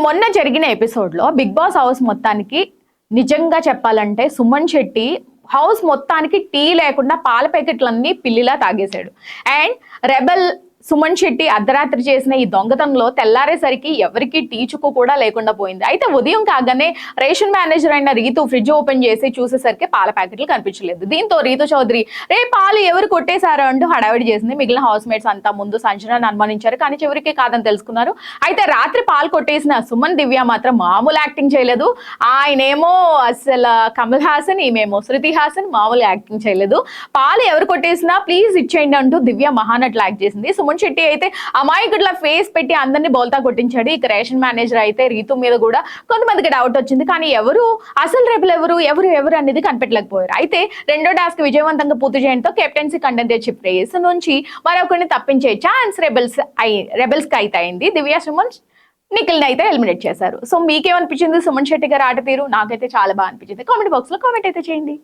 మొన్న జరిగిన ఎపిసోడ్లో బిగ్ బాస్ హౌస్ మొత్తానికి నిజంగా చెప్పాలంటే సుమన్ శెట్టి హౌస్ మొత్తానికి టీ లేకుండా పాల ప్యాకెట్లన్నీ పిల్లిలా తాగేశాడు. అండ్ రెబల్ సుమన్ శెట్టి అర్ధరాత్రి చేసిన ఈ దొంగతనంలో తెల్లారేసరికి ఎవరికి టీ చుక్కు కూడా లేకుండా పోయింది. అయితే ఉదయం కాగానే రేషన్ మేనేజర్ అయిన రీతు ఫ్రిడ్జ్ ఓపెన్ చేసి చూసేసరికి పాల ప్యాకెట్లు కనిపించలేదు. దీంతో రీతు చౌదరి పాలు ఎవరు కొట్టేశారు అంటూ హడావిడి చేసింది. మిగిలిన హౌస్ మేట్స్ అంతా ముందు సంచలనాన్ని అనుమానించారు, కానీ చివరికి కాదని తెలుసుకున్నారు. అయితే రాత్రి పాలు కొట్టేసిన సుమన్ దివ్య మాత్రం మామూలు యాక్టింగ్ చేయలేదు. ఆయనేమో అసలు కమల్ హాసన్, ఈమెమో శృతి హాసన్ మామూలు యాక్టింగ్ చేయలేదు. పాలు ఎవరు కొట్టేసినా ప్లీజ్ ఇచ్చేయండి అంటూ దివ్య మహానట్ యాక్ట్ చేసింది. సుమన్ శెట్టి అయితే అమాయకుడిలా ఫేస్ పెట్టి అందరినీ బోల్తా కొట్టించాడు. ఇక రేషన్ మేనేజర్ అయితే రీతు మీద కూడా కొంతమందికి డౌట్ వచ్చింది, కానీ ఎవరు అసలు రెబల్ ఎవరు అనేది కనిపెట్టలేకపోయారు. అయితే రెండో టాస్క్ విజయవంతంగా పూర్తి చేయడంతో కెప్టెన్సీ కంటెండర్షిప్ రేస్ నుంచి మరొకరిని తప్పించే ఛాన్స్ రెబల్స్ కి అయితే అయింది. దివ్య సుమన్ నిఖిల్ని అయితే ఎలిమినేట్ చేశారు. సో మీకేమనిపించింది సుమన్ శెట్టి గారి ఆట తీరు? నాకైతే చాలా బాగా అనిపించింది. కామెంట్ బాక్స్ లో కామెంట్ అయితే చేయండి.